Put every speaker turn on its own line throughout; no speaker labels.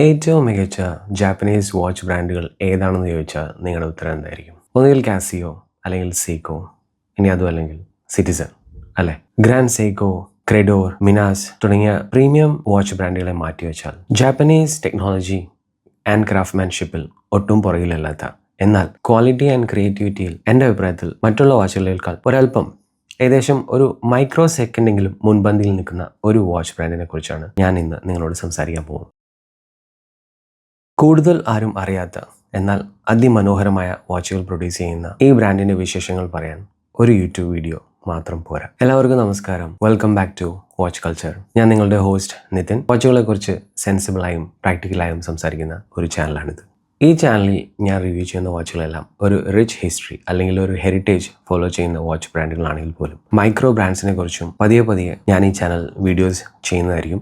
ഏറ്റവും മികച്ച Japanese watch ബ്രാൻഡുകൾ ഏതാണെന്ന് ചോദിച്ചാൽ നിങ്ങളുടെ ഉത്തരം എന്തായിരിക്കും? ഒന്നുകിൽ കാസിയോ, അല്ലെങ്കിൽ സീക്കോ, ഇനി അതും അല്ലെങ്കിൽ സിറ്റിസൺ, അല്ലേ? ഗ്രാൻഡ് സീക്കോ, ക്രെഡോർ, മിനാസ് തുടങ്ങിയ പ്രീമിയം വാച്ച് ബ്രാൻഡുകളെ മാറ്റിവെച്ചാൽ ജാപ്പനീസ് ടെക്നോളജി ആൻഡ് ക്രാഫ്റ്റ്മാൻഷിപ്പിൽ ഒട്ടും പുറകിലല്ലാത്ത, എന്നാൽ ക്വാളിറ്റി ആൻഡ് ക്രിയേറ്റിവിറ്റിയിൽ എൻ്റെ അഭിപ്രായത്തിൽ മറ്റുള്ള വാച്ചുകളേക്കാൾ ഒരല്പം ഏകദേശം ഒരു മൈക്രോ സെക്കൻഡെങ്കിലും മുൻപന്തിയിൽ നിൽക്കുന്ന ഒരു വാച്ച് ബ്രാൻഡിനെ കുറിച്ചാണ് ഞാൻ ഇന്ന് നിങ്ങളോട് സംസാരിക്കാൻ പോകുന്നത്. കൂടുതൽ ആരും അറിയാത്ത എന്നാൽ അതിമനോഹരമായ വാച്ചുകൾ പ്രൊഡ്യൂസ് ചെയ്യുന്ന ഈ ബ്രാൻഡിൻ്റെ വിശേഷങ്ങൾ പറയാൻ ഒരു യൂട്യൂബ് വീഡിയോ മാത്രം പോരാ. എല്ലാവർക്കും നമസ്കാരം. Welcome back to watch culture. ഞാൻ നിങ്ങളുടെ ഹോസ്റ്റ് നിതിൻ. വാച്ചുകളെക്കുറിച്ച് സെൻസിബിളായും പ്രാക്ടിക്കലായും സംസാരിക്കുന്ന ഒരു ചാനലാണിത്. ഈ ചാനലിൽ ഞാൻ റിവ്യൂ ചെയ്യുന്ന വാച്ചുകളെല്ലാം ഒരു റിച്ച് ഹിസ്റ്ററി അല്ലെങ്കിൽ ഒരു ഹെറിറ്റേജ് ഫോളോ ചെയ്യുന്ന വാച്ച് ബ്രാൻഡുകളാണെങ്കിൽ പോലും മൈക്രോ ബ്രാൻഡ്സിനെ കുറിച്ചും പതിയെ ഞാൻ ഈ ചാനൽ വീഡിയോസ് ചെയ്യുന്നതായിരിക്കും.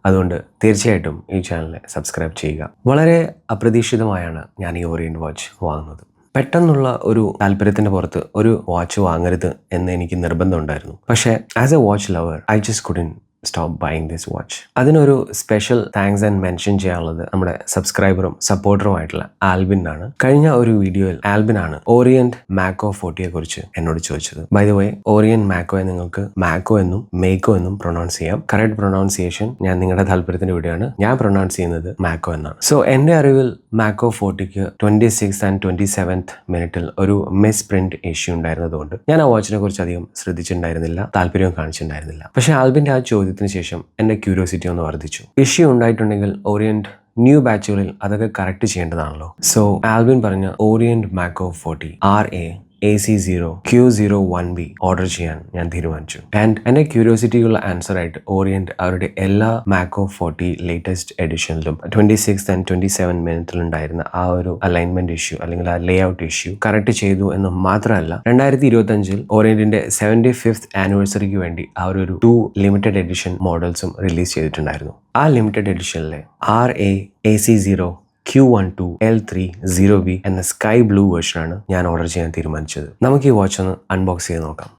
അതുകൊണ്ട് തീർച്ചയായിട്ടും ഈ ചാനലിനെ സബ്സ്ക്രൈബ് ചെയ്യുക. വളരെ അപ്രതീക്ഷിതമായാണ് ഞാൻ ഈ ഓറിയൻറ്റ് വാച്ച് വാങ്ങുന്നത്. പെട്ടെന്നുള്ള ഒരു താല്പര്യത്തിൻ്റെ പുറത്ത് ഒരു വാച്ച് വാങ്ങരുത് എന്ന് എനിക്ക് നിർബന്ധമുണ്ടായിരുന്നു. പക്ഷേ as A watch lover I just couldn't stop buying this watch. അതിനൊരു സ്പെഷ്യൽ താങ്ക്സ് ആൻഡ് മെൻഷൻ ചെയ്യാനുള്ളത് നമ്മുടെ സബ്സ്ക്രൈബറും സപ്പോർട്ടറുമായിട്ടുള്ള ആൽബിനാണ്. കഴിഞ്ഞ ഒരു വീഡിയോയിൽ ആൽബിനാണ് ഓറിയന്റ് മാക്കോ 40യെ കുറിച്ച് എന്നോട് ചോദിച്ചത്. ബൈ ദ വേ, ഓറിയന്റ് മാക്കോയെ നിങ്ങൾക്ക് മാക്കോ എന്നും മേക്കോ എന്നും പ്രൊനൗൺസ് ചെയ്യാം. കറക്റ്റ് പ്രൊനൗൺസിയേഷൻ ഞാൻ നിങ്ങളുടെ താല്പര്യത്തിന് വേണ്ടിയാണ് ഞാൻ പ്രൊനൗൺസ് ചെയ്യുന്നത് മാക്കോ എന്നാണ്. സോ എൻ്റെ അറിവിൽ മാക്കോ 40ക്ക് 26th and 27th മിനിറ്റിൽ ഒരു മിസ് പ്രിന്റ് ഇഷ്യൂ ഉണ്ടായിരുന്നതുകൊണ്ട് ഞാൻ ആ വാച്ചിനെ കുറിച്ച് അധികം ശ്രദ്ധിച്ചിട്ടുണ്ടായിരുന്നില്ല, താല്പര്യവും കാണിച്ചിട്ടുണ്ടായിരുന്നില്ല. പക്ഷേ ആൽബിന്റെ ആ ചോദ്യത്തിന് ശേഷം എൻ്റെ ക്യൂരിയോസിറ്റി ഒന്ന് വർദ്ധിച്ചു. ഇഷ്യൂ ഉണ്ടായിട്ടുണ്ടെങ്കിൽ ഓറിയന്റ് ന്യൂ ബാച്ചുകളിൽ അതൊക്കെ കറക്റ്റ് ചെയ്യേണ്ടതാണല്ലോ. സോ ആൽബിൻ പറഞ്ഞ ഓറിയന്റ് മാക്കോ 40 RA-AC0Q01B ഓർഡർ ചെയ്യാൻ ഞാൻ തീരുമാനിച്ചു. ആൻഡ് എൻ്റെ ക്യൂരിയോസിറ്റിക്കുള്ള ആൻസർ ആയിട്ട് ഓറിയന്റ് അവരുടെ എല്ലാ മാക്കോ 40 ലേറ്റസ്റ്റ് എഡിഷനിലും 26th and 27th മിനിറ്റിലുണ്ടായിരുന്ന ആ ഒരു അലൈൻമെന്റ് ഇഷ്യൂ അല്ലെങ്കിൽ ആ ലേ ഔട്ട് ഇഷ്യൂ കറക്റ്റ് ചെയ്തു എന്ന് മാത്രമല്ല, 2025 ഓറിയന്റിന്റെ 75th ആനിവേഴ്സറിക്ക് വേണ്ടി ആ ഒരു 2 ലിമിറ്റഡ് എഡിഷൻ മോഡൽസും റിലീസ് ചെയ്തിട്ടുണ്ടായിരുന്നു. ആ ലിമിറ്റഡ് എഡിഷനിലെ RA-AC0Q12L30B എന്ന സ്കൈ ബ്ലൂ വേർഷനാണ് ഞാൻ ഓർഡർ ചെയ്യാൻ തീരുമാനിച്ചത്. നമുക്ക് ഈ വാച്ച് ഒന്ന് അൺബോക്സ് ചെയ്ത് നോക്കാം.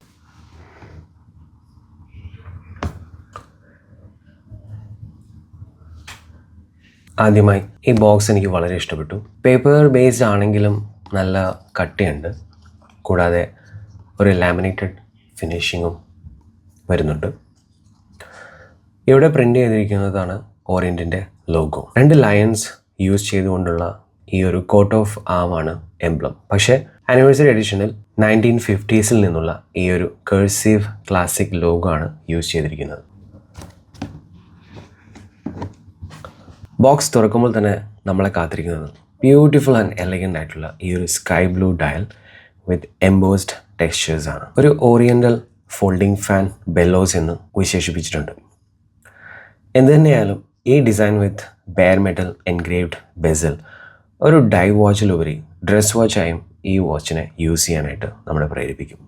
ആദ്യമായി ഈ ബോക്സ് എനിക്ക് വളരെ ഇഷ്ടപ്പെട്ടു. പേപ്പർ ബേസ്ഡ് ആണെങ്കിലും നല്ല കട്ടിയുണ്ട്, കൂടാതെ ഒരു ലാമിനേറ്റഡ് ഫിനിഷിങ്ങും വരുന്നുണ്ട്. ഇവിടെ പ്രിൻ്റ് ചെയ്തിരിക്കുന്നതാണ് ഓറിയന്റിൻ്റെ ലോഗോ. 2 ലയൺസ് യൂസ് ചെയ്തുകൊണ്ടുള്ള ഈ ഒരു കോട്ട് ഓഫ് ആമാണ് എംബ്ലം. പക്ഷേ ആനിവേഴ്സറി എഡിഷനിൽ 1950s നിന്നുള്ള ഈ ഒരു കഴ്സീവ് ക്ലാസിക് ലോഗോ ആണ് യൂസ് ചെയ്തിരിക്കുന്നത്. ബോക്സ് തുറക്കുമ്പോൾ തന്നെ നമ്മളെ കാത്തിരിക്കുന്നത് ബ്യൂട്ടിഫുൾ ആൻഡ് എലഗൻ്റ് ആയിട്ടുള്ള ഈ ഒരു സ്കൈ ബ്ലൂ ഡയൽ വിത്ത് എംബോസ്ഡ് ടെക്സ്ചേഴ്സ് ആണ്. ഒരു ഓറിയൻ്റൽ ഫോൾഡിംഗ് ഫാൻ ബെല്ലോസ് എന്ന് വിശേഷിപ്പിച്ചിട്ടുണ്ട്. എന്ത് തന്നെയായാലും ഈ design with bare metal engraved bezel ഒരു ഡൈ വാച്ചിലുപരി ഡ്രസ് വാച്ചായും ഈ വാച്ചിനെ യൂസ് ചെയ്യാനായിട്ട് നമ്മളെ പ്രേരിപ്പിക്കും.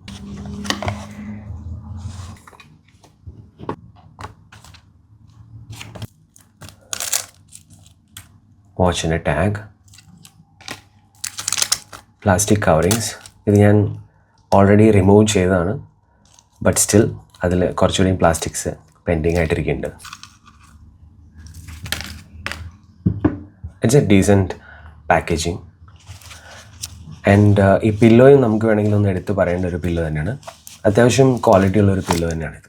വാച്ചിൻ്റെ ടാഗ്, പ്ലാസ്റ്റിക് കവറിങ്സ്, ഇത് ഞാൻ ഓൾറെഡി റിമൂവ് ചെയ്തതാണ്. ബട്ട് സ്റ്റിൽ അതിൽ കുറച്ചുകൂടി പ്ലാസ്റ്റിക്സ് പെൻഡിങ് ആയിട്ടിരിക്കുന്നുണ്ട്. It's a decent packaging. And ഈ പില്ലോയും നമുക്ക് വേണമെങ്കിൽ ഒന്ന് എടുത്ത് പറയേണ്ട ഒരു പില്ലോ തന്നെയാണ്. അത്യാവശ്യം ക്വാളിറ്റി ഉള്ളൊരു പില്ലോ തന്നെയാണിത്.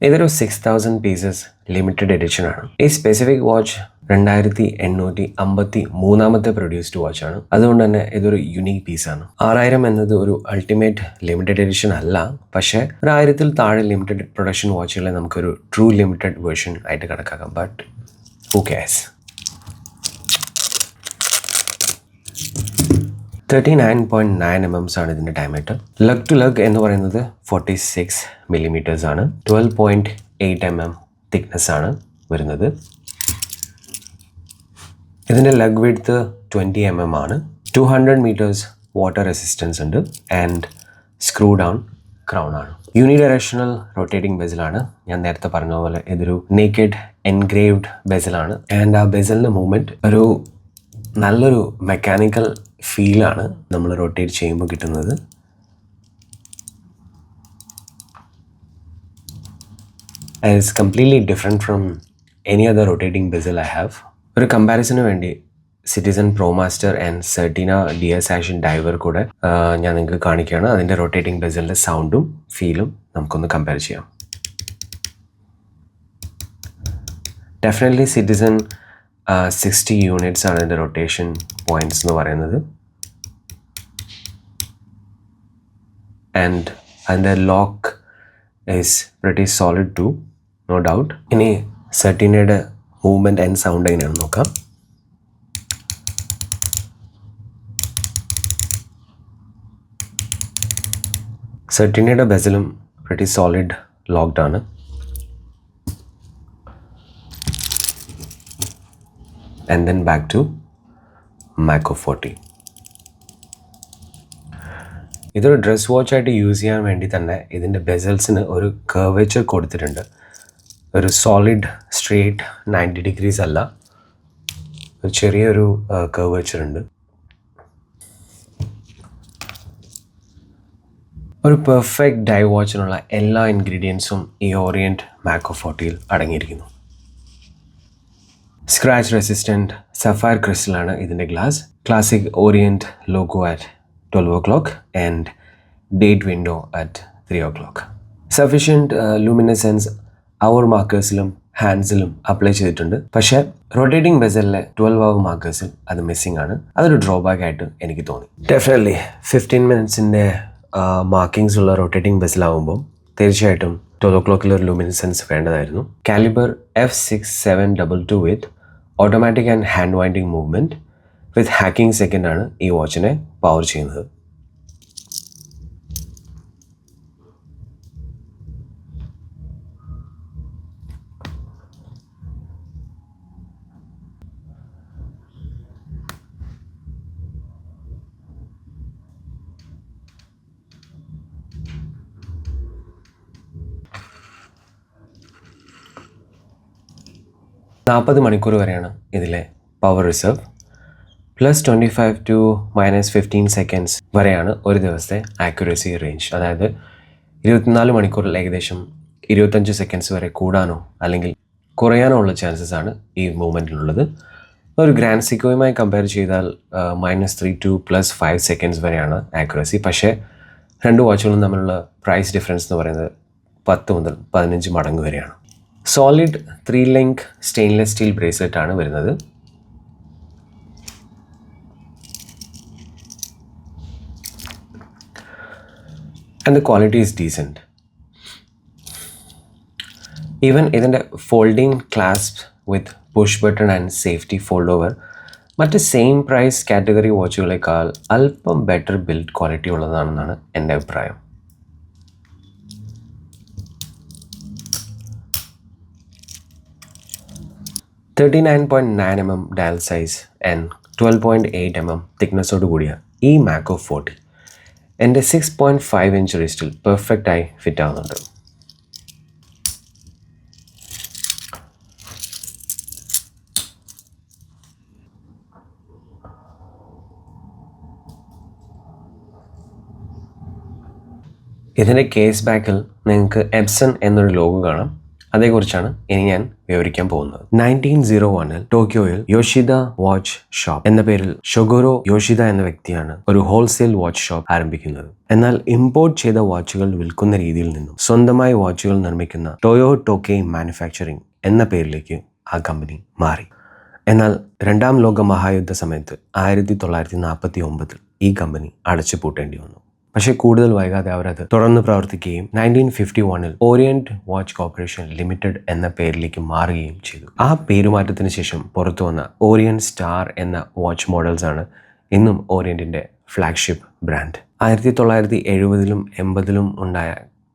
ഇതൊരു 6000 പീസസ് ലിമിറ്റഡ് എഡിഷൻ ആണ്. ഈ സ്പെസിഫിക് വാച്ച് 2853 പ്രൊഡ്യൂസ്ഡ് വാച്ചാണ്. അതുകൊണ്ട് തന്നെ ഇതൊരു യുണീക്ക് പീസാണ്. 6000 എന്നത് ഒരു അൾട്ടിമേറ്റ് ലിമിറ്റഡ് എഡിഷൻ അല്ല, പക്ഷേ 1000-ൽ താഴെ ലിമിറ്റഡ് പ്രൊഡക്ഷൻ വാച്ചുകളെ നമുക്കൊരു ട്രൂ ലിമിറ്റഡ് വേർഷൻ ആയിട്ട് കണക്കാക്കാം. But who CARES. 39.9 mm ആണ് ഇതിൻ്റെ ഡയമീറ്റർ. ലഗ് ടു ലഗ് എന്ന് പറയുന്നത് 46 mm ആണ്. 12.8 mm തിക്നെസ് ആണ് വരുന്നത്. ഇതിൻ്റെ ലഗ് വിഡ്ത്ത് 20 mm ആണ്. 200 meters വാട്ടർ റെസിസ്റ്റൻസ് ഉണ്ട്. ആൻഡ് സ്ക്രൂ ഡൗൺ ക്രൗൺ ആണ്. യൂണിഡയറക്ഷണൽ റൊട്ടേറ്റിംഗ് ബെസലാണ്. ഞാൻ നേരത്തെ പറഞ്ഞ പോലെ ഇതൊരു നേക്കഡ് എൻഗ്രേവ്ഡ് ബെസലാണ്. ആൻഡ് ആ ബെസലിൻ്റെ മൂവ്മെൻറ്റ് ഒരു നല്ലൊരു മെക്കാനിക്കൽ ഫീലാണ് നമ്മൾ റൊട്ടേറ്റ് ചെയ്യുമ്പോൾ കിട്ടുന്നത്. And it's completely different from any other rotating bezel I have. ഒരു കമ്പാരിസന് വേണ്ടി Citizen Promaster and Certina DS action diver കൂടെ ഞാൻ നിങ്ങൾക്ക് കാണിക്കുകയാണ്. അതിൻ്റെ റൊട്ടേറ്റിംഗ് ബെസലിൻ്റെ സൗണ്ടും ഫീലും നമുക്കൊന്ന് കമ്പയർ ചെയ്യാം. ഡെഫിനറ്റ്ലി സിറ്റിസൺ 60 യൂണിറ്റ്സ് ആണ് ഇതിൻ്റെ റൊട്ടേഷൻ പോയിൻറ്റ്സ് എന്ന് പറയുന്നത്. ആൻഡ് അതിൻ്റെ lock is pretty solid too, no doubt. ഇനി സെർട്ടീനയുടെ മൂവ്മെൻറ്റ് ആൻഡ് സൗണ്ട് എങ്ങനെയാണെന്ന് നോക്കാം. സെർട്ടീനയുടെ ബെസലും pretty solid locked ആണ്. And then back to Mako 40. ഇതൊരു ഡ്രസ് വാച്ചായിട്ട് യൂസ് ചെയ്യാൻ വേണ്ടി തന്നെ ഇതിൻ്റെ ബെസൽസിന് ഒരു കർവേച്ചർ കൊടുത്തിട്ടുണ്ട്. ഒരു സോളിഡ് സ്ട്രെയിറ്റ് 90 ഡിഗ്രീസ് അല്ല, ഒരു ചെറിയൊരു കർവേച്ചർ ഉണ്ട്. ഒരു പെർഫെക്റ്റ് ഡൈവ് വാച്ചിനുള്ള എല്ലാ ഇൻഗ്രീഡിയൻസും ഈ ഓറിയൻറ്റ് മാക്കോ 40യിൽ അടങ്ങിയിരിക്കുന്നു. സ്ക്രാച്ച് റെസിസ്റ്റൻറ്റ് സഫയർ ക്രിസ്റ്റലാണ് ഇതിൻ്റെ glass. Classic Orient logo at 12 o'clock and date window at 3 o'clock. Sufficient luminescence അവർ മാർക്കേഴ്സിലും ഹാൻഡ്സിലും അപ്ലൈ ചെയ്തിട്ടുണ്ട്. പക്ഷേ റൊട്ടേറ്റിംഗ് ബെസലിലെ 12 hour മാർക്കേഴ്സിൽ അത് മിസ്സിംഗ് ആണ്. അതൊരു ഡ്രോബാക്ക് ആയിട്ട് എനിക്ക് തോന്നി. ഡെഫിനറ്റ്ലി 15 minutesൻ്റെ മാർക്കിങ്സ് ഉള്ള റൊട്ടേറ്റിംഗ് ബെസലാവുമ്പോൾ തീർച്ചയായിട്ടും 12 o'clock ഒരു ലൂമിനസെൻസ് വേണ്ടതായിരുന്നു. Calibre F6722 with automatic and hand winding movement with hacking second ആണ് ഈ വാച്ചിനെ പവർ ചെയ്യുന്നത്. നാൽപ്പത് മണിക്കൂർ വരെയാണ് ഇതിലെ പവർ റിസർവ്. +25 to -15 seconds വരെയാണ് ഒരു ദിവസത്തെ ആക്യുറസി റേഞ്ച്. അതായത് 24 മണിക്കൂറിൽ ഏകദേശം 25 seconds വരെ കൂടാനോ അല്ലെങ്കിൽ കുറയാനോ ഉള്ള ചാൻസസ് ആണ് ഈ മൂവ്മെൻറ്റിലുള്ളത്. ഒരു ഗ്രാൻഡ് സിക്കോയുമായി കമ്പയർ ചെയ്താൽ -3 to +5 seconds വരെയാണ് ആക്യുറസി. പക്ഷേ രണ്ട് വാച്ചുകളും തമ്മിലുള്ള പ്രൈസ് ഡിഫറൻസ് എന്ന് പറയുന്നത് 10 മുതൽ 15 മടങ്ങ് വരെയാണ്. Solid 3 link stainless steel bracelet ആണ് വരുന്നത്. And the quality is decent. Even ഇതിൻ്റെ folding clasp with push button and safety fold over മറ്റ് സെയിം പ്രൈസ് കാറ്റഗറി വാച്ചുകളേക്കാൾ അല്പം ബെറ്റർ ബിൽഡ് ക്വാളിറ്റി ഉള്ളതാണെന്നാണ് എൻ്റെ അഭിപ്രായം. .9 mm dial size and 12.8 mm തിക്നെസ്സോട് കൂടിയ ഈ മാക്കോ 40 എൻ്റെ 6.5 inch റിസ്റ്റിൽ പെർഫെക്റ്റായി ഫിറ്റ് ആവുന്നുണ്ട്. ഇതിൻ്റെ കേസ് ബാക്കിൽ നിങ്ങൾക്ക് എപ്സൺ എന്നൊരു ലോഗോ കാണാം. അതേക്കുറിച്ചാണ് ഇനി ഞാൻ വിവരിക്കാൻ പോകുന്നത്. 1901 ടോക്കിയോയിൽ യോഷിദ വാച്ച് ഷോപ്പ് എന്ന പേരിൽ ഷൊഗോറോ യോഷിദ എന്ന വ്യക്തിയാണ് ഒരു ഹോൾസെയിൽ വാച്ച് ഷോപ്പ് ആരംഭിക്കുന്നത്. എന്നാൽ ഇമ്പോർട്ട് ചെയ്ത വാച്ചുകൾ വിൽക്കുന്ന രീതിയിൽ നിന്നും സ്വന്തമായി വാച്ചുകൾ നിർമ്മിക്കുന്ന ടോയോ ടോക്കൈ മാനുഫാക്ചറിംഗ് എന്ന പേരിലേക്ക് ആ കമ്പനി മാറി. എന്നാൽ രണ്ടാം ലോക മഹായുദ്ധ സമയത്ത് 1949 ഈ കമ്പനി അടച്ചുപൂട്ടേണ്ടി വന്നു. പക്ഷേ കൂടുതൽ വൈകാതെ അവരത് തുടർന്ന് പ്രവർത്തിക്കുകയും 1951 ഓറിയന്റ് വാച്ച് കോർപ്പറേഷൻ ലിമിറ്റഡ് എന്ന പേരിലേക്ക് മാറുകയും ചെയ്തു. ആ പേരുമാറ്റത്തിന് ശേഷം പുറത്തു വന്ന ഓറിയന്റ് സ്റ്റാർ എന്ന വാച്ച് മോഡൽസ് ആണ് ഇന്നും ഓറിയന്റിന്റെ ഫ്ലാഗ്ഷിപ്പ് ബ്രാൻഡ്. 1970-ലും 80-ലും ഉണ്ടായ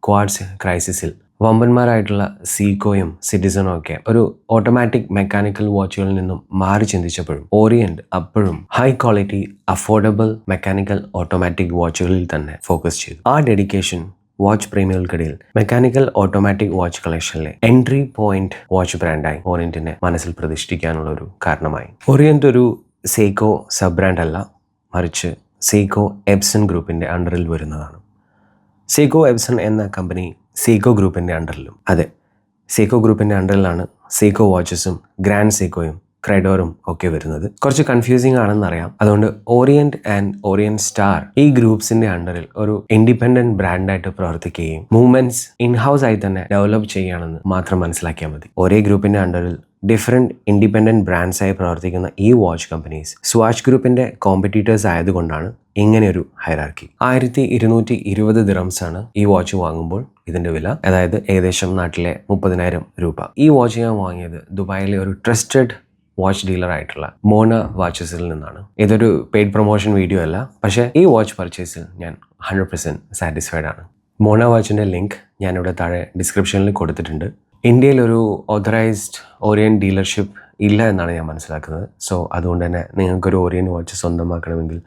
ക്വാഡ്സ് ക്രൈസിസിൽ വമ്പന്മാരായിട്ടുള്ള സീക്കോയും സിറ്റിസണും ഒക്കെ ഒരു ഓട്ടോമാറ്റിക് മെക്കാനിക്കൽ വാച്ചുകളിൽ നിന്നും മാറി ചിന്തിച്ചപ്പോഴും ഓറിയന്റ് അപ്പോഴും high quality affordable mechanical automatic വാച്ചുകളിൽ തന്നെ ഫോക്കസ് ചെയ്തു. ആ ഡെഡിക്കേഷൻ വാച്ച് പ്രേമികൾക്കിടയിൽ മെക്കാനിക്കൽ ഓട്ടോമാറ്റിക് വാച്ച് കളക്ഷനിലെ എൻട്രി പോയിന്റ് വാച്ച് ബ്രാൻഡായി ഓറിയന്റിനെ മനസ്സിൽ പ്രതിഷ്ഠിക്കാനുള്ള ഒരു കാരണമായി. ഓറിയന്റ് ഒരു സെയ്കോ സബ് ബ്രാൻഡ് അല്ല, മറിച്ച് സെയ്കോ എപ്സൺ ഗ്രൂപ്പിൻ്റെ അണ്ടറിൽ വരുന്നതാണ്. സെയ്കോ എപ്സൺ എന്ന കമ്പനി സെയ്കോ ഗ്രൂപ്പിൻ്റെ അണ്ടറിലും, അതെ, സെയ്കോ ഗ്രൂപ്പിൻ്റെ അണ്ടറിലാണ് സെയ്കോ വാച്ചസും ഗ്രാൻഡ് സെയ്കോയും ക്രൈഡോറും ഒക്കെ വരുന്നത്. കുറച്ച് കൺഫ്യൂസിങ് ആണെന്നറിയാം. അതുകൊണ്ട് ഓറിയന്റ് ആൻഡ് ഓറിയന്റ് സ്റ്റാർ ഈ ഗ്രൂപ്പ്സിന്റെ അണ്ടറിൽ ഒരു ഇൻഡിപെൻഡന്റ് ബ്രാൻഡായിട്ട് പ്രവർത്തിക്കുകയും മൂവ്മെന്റ്സ് ഇൻഹൗസ് ആയി തന്നെ ഡെവലപ്പ് ചെയ്യുകയാണെന്ന് മാത്രം മനസ്സിലാക്കിയാൽ മതി. ഒരേ ഗ്രൂപ്പിന്റെ അണ്ടറിൽ ഡിഫറെന്റ് ഇൻഡിപെൻഡന്റ് ബ്രാൻഡ്സായി പ്രവർത്തിക്കുന്ന ഈ വാച്ച് കമ്പനീസ് സ്വാച്ച് ഗ്രൂപ്പിന്റെ കോമ്പറ്റീറ്റേഴ്സ് ആയതുകൊണ്ടാണ് ഇങ്ങനെയൊരു ഹൈറാർക്കി. 1220 ദിറംസ് ആണ് ഈ വാച്ച് വാങ്ങുമ്പോൾ ഇതിന്റെ വില. അതായത് ഏകദേശം നാട്ടിലെ 30,000 രൂപ. ഈ വാച്ച് ഞാൻ വാങ്ങിയത് ദുബായിലെ ഒരു ട്രസ്റ്റഡ് വാച്ച് ഡീലർ ആയിട്ടുള്ള മോണ വാച്ചസിൽ നിന്നാണ്. ഇതൊരു പെയ്ഡ് പ്രൊമോഷൻ വീഡിയോ അല്ല, പക്ഷേ ഈ വാച്ച് പർച്ചേസിൽ ഞാൻ 100% സാറ്റിസ്ഫൈഡ് ആണ്. മോണ വാച്ചിൻ്റെ ലിങ്ക് ഞാനിവിടെ താഴെ ഡിസ്ക്രിപ്ഷനിൽ കൊടുത്തിട്ടുണ്ട്. ഇന്ത്യയിൽ ഒരു ഓതറൈസ്ഡ് ഓറിയന്റ് ഡീലർഷിപ്പ് ഇല്ല എന്നാണ് ഞാൻ മനസ്സിലാക്കുന്നത്. സോ അതുകൊണ്ട് തന്നെ നിങ്ങൾക്കൊരു ഓറിയന്റ് വാച്ച് സ്വന്തമാക്കണമെങ്കിൽ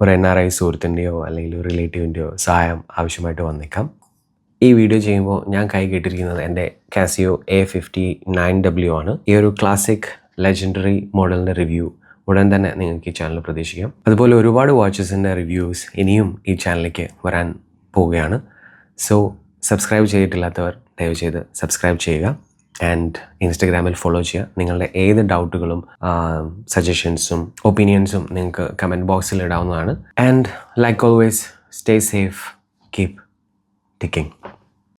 ഒരു NRI സുഹൃത്തിൻ്റെയോ അല്ലെങ്കിൽ ഒരു റിലേറ്റീവിൻ്റെയോ സഹായം ആവശ്യമായിട്ട് വന്നേക്കാം. ഈ വീഡിയോ ചെയ്യുമ്പോൾ ഞാൻ കൈ കെട്ടിയിരിക്കുന്നത് എൻ്റെ കാസിയോ A59W ആണ്. ഈ ഒരു ക്ലാസിക് ലെജൻഡറി മോഡലിൻ്റെ റിവ്യൂ ഉടൻ തന്നെ നിങ്ങൾക്ക് ഈ ചാനൽ പ്രതീക്ഷിക്കാം. അതുപോലെ ഒരുപാട് വാച്ചസിൻ്റെ റിവ്യൂസ് ഇനിയും ഈ ചാനലിലേക്ക് വരാൻ പോവുകയാണ്. സോ സബ്സ്ക്രൈബ് ചെയ്തിട്ടില്ലാത്തവർ ദയവ് ചെയ്ത് സബ്സ്ക്രൈബ് ചെയ്യുക ആൻഡ് ഇൻസ്റ്റഗ്രാമിൽ ഫോളോ ചെയ്യുക. നിങ്ങളുടെ ഏത് ഡൗട്ടുകളും സജഷൻസും ഒപ്പീനിയൻസും നിങ്ങൾക്ക് കമൻറ്റ് ബോക്സിൽ ഇടാവുന്നതാണ്. And like always stay safe, keep ticking.